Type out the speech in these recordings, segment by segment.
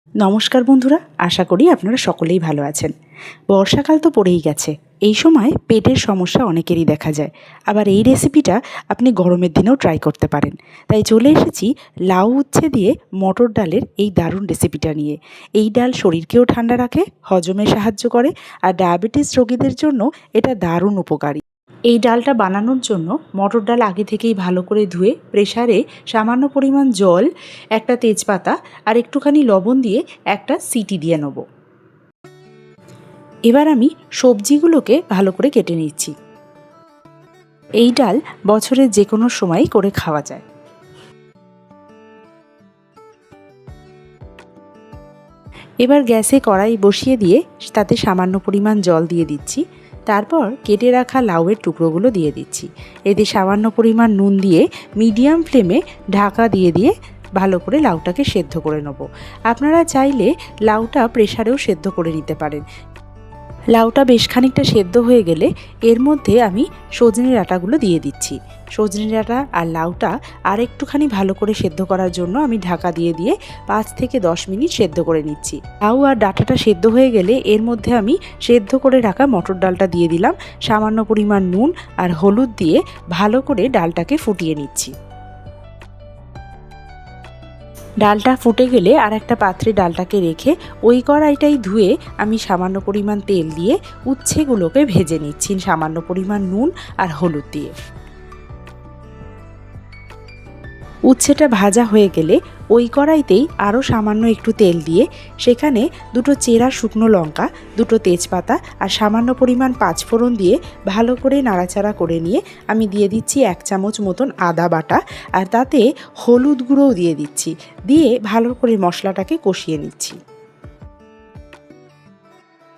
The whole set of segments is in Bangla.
নমস্কার বন্ধুরা, আশা করি আপনারা সকলেই ভালো আছেন। বর্ষাকাল তো পড়েই গেছে। এই সময় পেটের সমস্যা অনেকেরই দেখা যায়। আবার এই রেসিপিটা আপনি গরমের দিনেও ট্রাই করতে পারেন। তাই চলে এসেছি লাউ উচ্ছে দিয়ে মটর ডালের এই দারুণ রেসিপিটা নিয়ে। এই ডাল শরীরকেও ঠান্ডা রাখে, হজমে সাহায্য করে, আর ডায়াবেটিস রোগীদের জন্য এটা দারুণ উপকারী। এই ডালটা বানানোর জন্য মটর ডাল আগে থেকেই ভালো করে ধুয়ে প্রেসারে সামান্য পরিমাণ জল, একটা তেজপাতা আর একটুখানি লবণ দিয়ে একটা সিটি দিয়ে নেব। এবার আমি সবজিগুলোকে ভালো করে কেটে নিচ্ছি। এই ডাল বছরের যে কোনো সময় করে খাওয়া যায়। এবার গ্যাসে কড়াই বসিয়ে দিয়ে তাতে সামান্য পরিমাণ জল দিয়ে দিচ্ছি। তারপর কেটে রাখা লাউয়ের টুকরোগুলো দিয়ে দিচ্ছি। এতে সামান্য পরিমাণ নুন দিয়ে মিডিয়াম ফ্লেমে ঢাকা দিয়ে ভালো করে লাউটাকে সেদ্ধ করে নেব। আপনারা চাইলে লাউটা প্রেসারেও সেদ্ধ করে নিতে পারেন। লাউটা বেশ খানিকটা সেদ্ধ হয়ে গেলে এর মধ্যে আমি সজনে ডাঁটাগুলো দিয়ে দিচ্ছি। সজনে ডাঁটা আর লাউটা আর একটুখানি ভালো করে সেদ্ধ করার জন্য আমি ঢাকা দিয়ে 5 থেকে 10 মিনিট সেদ্ধ করে নিচ্ছি। লাউ আর ডাঁটাটা সেদ্ধ হয়ে গেলে এর মধ্যে আমি সেদ্ধ করে রাখা মটর ডালটা দিয়ে দিলাম। সামান্য পরিমাণ নুন আর হলুদ দিয়ে ভালো করে ডালটাকে ফুটিয়ে নিচ্ছি। ডালটা ফুটে গেলে আর একটা পাত্রে ডালটাকে রেখে ওই কড়াইটাই ধুয়ে আমি সামান্য পরিমাণ তেল দিয়ে উচ্ছেগুলোকে ভেজে নিচ্ছি সামান্য পরিমাণ নুন আর হলুদ দিয়ে। উচ্ছেটা ভাজা হয়ে গেলে ওই কড়াইতেই আরও সামান্য একটু তেল দিয়ে সেখানে দুটো চেরা শুকনো লঙ্কা, দুটো তেজপাতা আর সামান্য পরিমাণ পাঁচফোড়ন দিয়ে ভালো করে নাড়াচাড়া করে নিয়ে আমি দিয়ে দিচ্ছি 1 চামচ মতন আদা বাটা, আর তাতে হলুদ গুঁড়োও দিয়ে দিচ্ছি। দিয়ে ভালো করে মশলাটাকে কষিয়ে নিচ্ছি।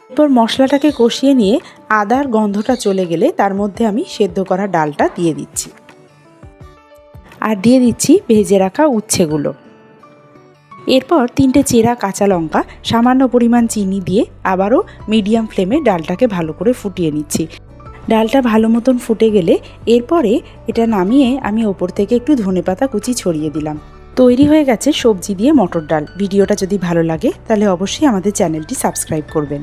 এরপর মশলাটাকে কষিয়ে নিয়ে আদার গন্ধটা চলে গেলে তার মধ্যে আমি সেদ্ধ করা ডালটা দিয়ে দিচ্ছি। আর দিয়ে দিচ্ছি ভেজে রাখা উচ্ছেগুলো। এরপর 3টে চেরা কাঁচা লঙ্কা, সামান্য পরিমাণ চিনি দিয়ে আবারও মিডিয়াম ফ্লেমে ডালটাকে ভালো করে ফুটিয়ে নিচ্ছি। ডালটা ভালো মতন ফুটে গেলে এরপরে এটা নামিয়ে আমি ওপর থেকে একটু ধনেপাতা কুচি ছড়িয়ে দিলাম। তৈরি হয়ে গেছে সবজি দিয়ে মটর ডাল। ভিডিওটা যদি ভালো লাগে তাহলে অবশ্যই আমাদের চ্যানেলটি সাবস্ক্রাইব করবেন।